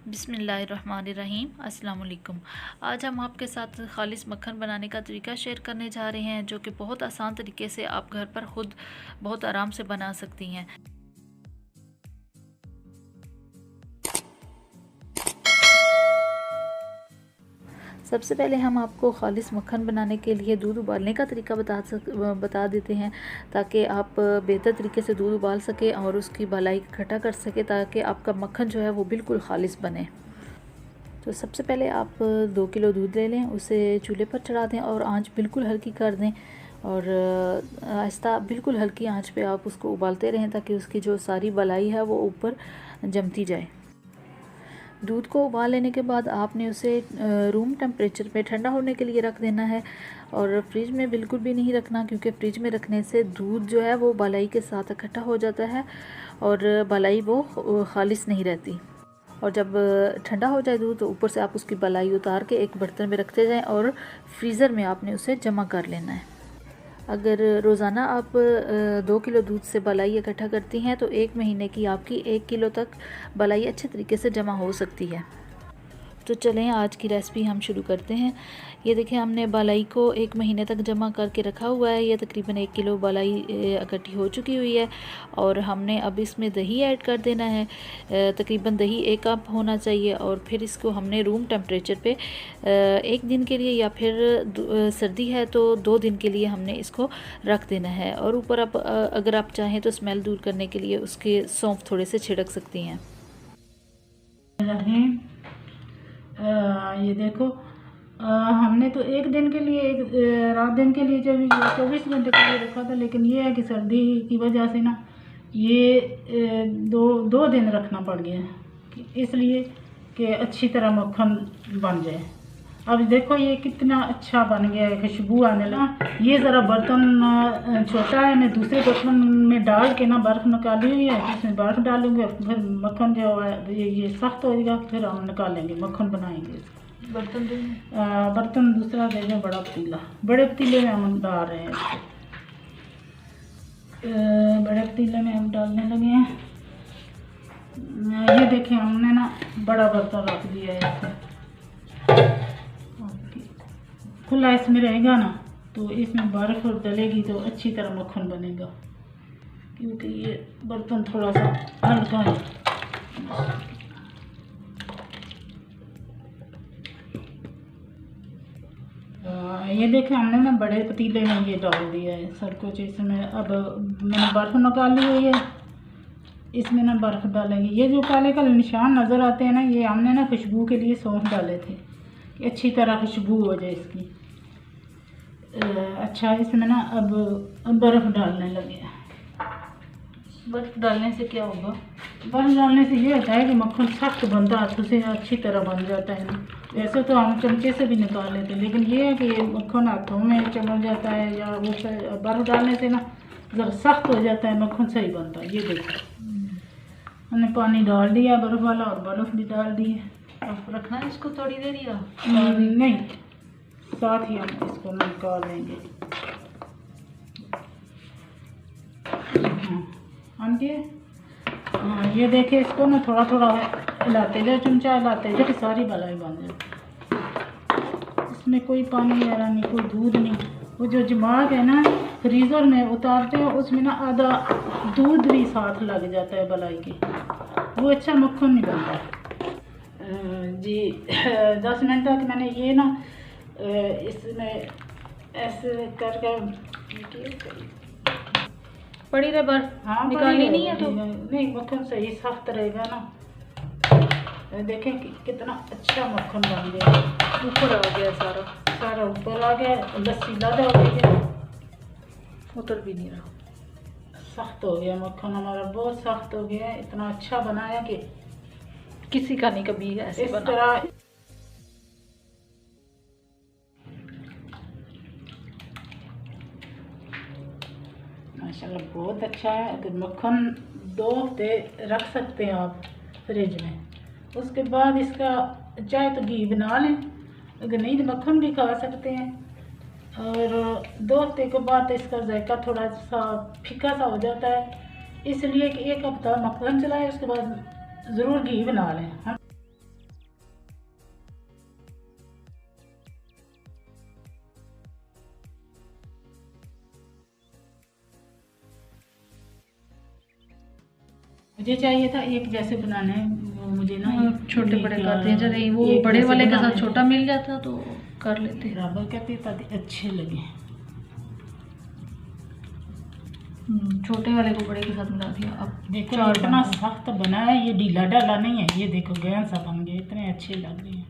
बिस्मिल्लाहिर्रहमानिर्रहीम। अस्सलाम वालेकुम। आज हम आपके साथ खालिस मक्खन बनाने का तरीका शेयर करने जा रहे हैं, जो कि बहुत आसान तरीके से आप घर पर ख़ुद बहुत आराम से बना सकती हैं। सबसे पहले हम आपको खालिस मक्खन बनाने के लिए दूध उबालने का तरीका बता देते हैं, ताकि आप बेहतर तरीके से दूध उबाल सकें और उसकी भलाई इकट्ठा कर सकें, ताकि आपका मक्खन जो है वो बिल्कुल खालिस बने। तो सबसे पहले आप 2 किलो दूध ले लें, उसे चूल्हे पर चढ़ा दें और आंच बिल्कुल हल्की कर दें और आहिस्ता बिल्कुल हल्की आंच पे आप उसको उबालते रहें, ताकि उसकी जो सारी भलाई है वो ऊपर जमती जाए। दूध को उबाल लेने के बाद आपने उसे रूम टेम्परेचर पे ठंडा होने के लिए रख देना है, और फ्रिज में बिल्कुल भी नहीं रखना, क्योंकि फ्रिज में रखने से दूध जो है वो भलाई के साथ इकट्ठा हो जाता है और भलाई वो खालिस नहीं रहती। और जब ठंडा हो जाए दूध, तो ऊपर से आप उसकी भलाई उतार के एक बर्तन में रखते जाएं और फ्रीज़र में आपने उसे जमा कर लेना है। अगर रोज़ाना आप 2 किलो दूध से भलाई इकट्ठा करती हैं, तो 1 महीने की आपकी 1 किलो तक भलाई अच्छे तरीके से जमा हो सकती है। तो चलें आज की रेसिपी हम शुरू करते हैं। ये देखें, हमने भलाई को 1 महीने तक जमा करके रखा हुआ है। ये तकरीबन 1 किलो भलाई इकट्ठी हो चुकी हुई है, और हमने अब इसमें दही ऐड कर देना है। तकरीबन दही 1 कप होना चाहिए, और फिर इसको हमने रूम टेम्परेचर पे 1 दिन के लिए, या फिर सर्दी है तो 2 दिन के लिए हमने इसको रख देना है। और ऊपर आप अगर आप चाहें तो स्मेल दूर करने के लिए उसके सौंफ थोड़े से छिड़क सकती हैं। ये देखो, हमने तो 1 दिन के लिए, रात दिन के लिए 24 घंटे के लिए रखा था, लेकिन ये है कि सर्दी की वजह से ना ये दो दिन रखना पड़ गया, इसलिए कि अच्छी तरह मक्खन बन जाए। अब देखो ये कितना अच्छा बन गया है, खुशबू आने लगा। ये ज़रा बर्तन छोटा है, मैं दूसरे बर्तन में डाल के ना बर्फ़ निकाली हुई है, इसमें बर्फ़ डालूंगे, फिर मक्खन जो है ये सख्त हो जाएगा, फिर हम निकालेंगे, मक्खन बनाएंगे। बर्तन दूसरा दे दें, बड़ा पतीला। बड़े पतीले में हम डाल रहे हैं इसको, बड़े पतीले में हम डालने लगे हैं। ये देखें, हमने ना बड़ा बर्तन रख दिया है इसमें। खुला इसमें रहेगा ना, तो इसमें बर्फ़ डलेगी तो अच्छी तरह मक्खन बनेगा, क्योंकि ये बर्तन थोड़ा सा हल्का है। ये देखें, हमने ना बड़े पतीले में ये डाल दिया है सब कुछ। इसमें अब मैंने बर्फ़ निकाली हुई है, इसमें ना बर्फ़ डालेंगे। ये जो काले काले निशान नज़र आते हैं ना, ये हमने ना खुशबू के लिए सौंफ डाले थे कि अच्छी तरह खुशबू हो जाए इसकी। अच्छा, इसमें ना अब बर्फ़ डालने लगे। बर्फ़ डालने से क्या होगा? बर्फ़ डालने से ये होता है कि मक्खन सख्त बनता है, हाथों से अच्छी तरह बन जाता है ना। वैसे तो हम चमचे से भी निकाल लेते हैं, लेकिन ये है कि ये मक्खन हाथों में चमक जाता है, या वो बर्फ़ डालने से ना ज़रा सख्त हो जाता है, मक्खन सही बनता है। ये देखो, हमने पानी डाल दिया बर्फ़ वाला, और बर्फ़ भी डाल दी है। अब रखना है इसको थोड़ी देर, या नहीं, साथ ही हम इसको निकाल लेंगे। ये देखिए, इसको ना थोड़ा थोड़ा हिलाते जाए, चमचा हिलाते जाए, सारी भलाई बन जाए। इसमें कोई पानी वगैरह नहीं, कोई दूध नहीं। वो जो दिमाग है ना, फ्रीज़र में उतारते हैं, उसमें ना आधा दूध भी साथ लग जाता है भलाई के, वो अच्छा मक्खन नहीं बनता। जी 10 मिनट तक मैंने ये ना इसमें ऐसे करके पड़ी रहे बर्फ। हाँ, निकालनी नहीं है तो नहीं, मक्खन सही सख्त रहेगा ना। देखें कि कितना अच्छा मक्खन बन गया, ऊपर आ गया, सारा ऊपर आ गया, लस्सी ज़्यादा हो गई, उतर भी नहीं रहा। सख्त हो गया मक्खन हमारा, बहुत सख्त हो गया। इतना अच्छा बनाया कि किसी का नहीं कभी ऐसे इस बना। तरह माशाल्लाह बहुत अच्छा है। अगर मक्खन 2 हफ्ते रख सकते हैं आप फ्रिज में, उसके बाद इसका चाहे तो घी बना लें, अगर नहीं तो मक्खन भी खा सकते हैं। और 2 हफ्ते के बाद इसका जायका थोड़ा सा फीका सा हो जाता है, इसलिए कि 1 हफ्ता मक्खन चलाएं, उसके बाद ज़रूर घी बना लें। मुझे चाहिए था एक जैसे बनाने, वो मुझे ना छोटे बड़े करते हैं, चले वो एक बड़े जैसे वाले के बनाने साथ छोटा मिल जाता तो कर लेते। बराबर करते ताकि अच्छे लगे। छोटे वाले को बड़े के साथ मिला दिया। अब देखो चार इतना बन गए। सख्त बना है, ये ढीला ढाला नहीं है, ये देखो गहन सा बन गया, इतने अच्छे लग रहे हैं।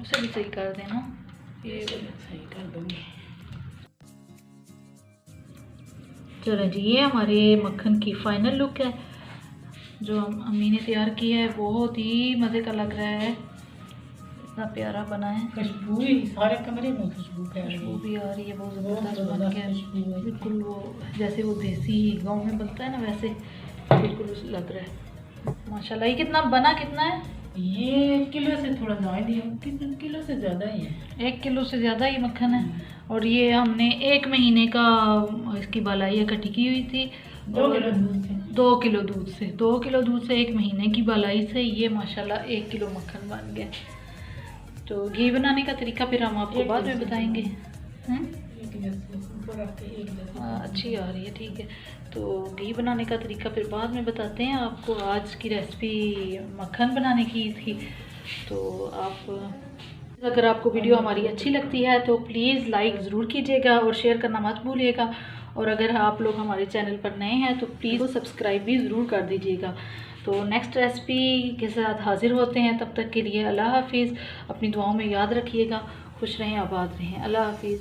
उसे भी सही कर देना, ये सही कर दूंगी। चलो जी, ये हमारे मक्खन की फाइनल लुक है जो अम्मी ने तैयार की है। बहुत ही मज़े का लग रहा है, इतना प्यारा बना है। खुशबू ही सारे कमरे में खुशबू फैल खुशबू गई। भी आ रही है, बहुत ज़बरदस्त बन गया है। बिल्कुल वो जैसे वो देसी गांव में बनता है ना, वैसे बिल्कुल लग रहा है माशाल्लाह। ये कितना बना, कितना है? ये 1 किलो से थोड़ा ज़्यादा ही है, 3 किलो से ज़्यादा ही है। 1 किलो से ज़्यादा ही मक्खन है। और ये हमने 1 महीने का इसकी बालाई इकट्ठी की हुई थी। 2 किलो दूध से 2 किलो दूध से 2 किलो दूध से 1 महीने की बालाई से ये माशाल्लाह 1 किलो मक्खन बन गया। तो घी बनाने का तरीका फिर हम आपको बाद में बताएंगे। अच्छी आ रही है, ठीक है। तो घी बनाने का तरीका फिर बाद में बताते हैं आपको। आज की रेसिपी मक्खन बनाने की थी। तो अगर आपको वीडियो हमारी अच्छी लगती है तो प्लीज़ लाइक ज़रूर कीजिएगा और शेयर करना मत भूलिएगा। और अगर आप लोग हमारे चैनल पर नए हैं तो प्लीज़ सब्सक्राइब भी ज़रूर कर दीजिएगा। तो नेक्स्ट रेसिपी के साथ हाज़िर होते हैं, तब तक के लिए अल्लाह हाफिज़। अपनी दुआओं में याद रखिएगा। खुश रहें, आबाद रहें। अल्लाह हाफिज़।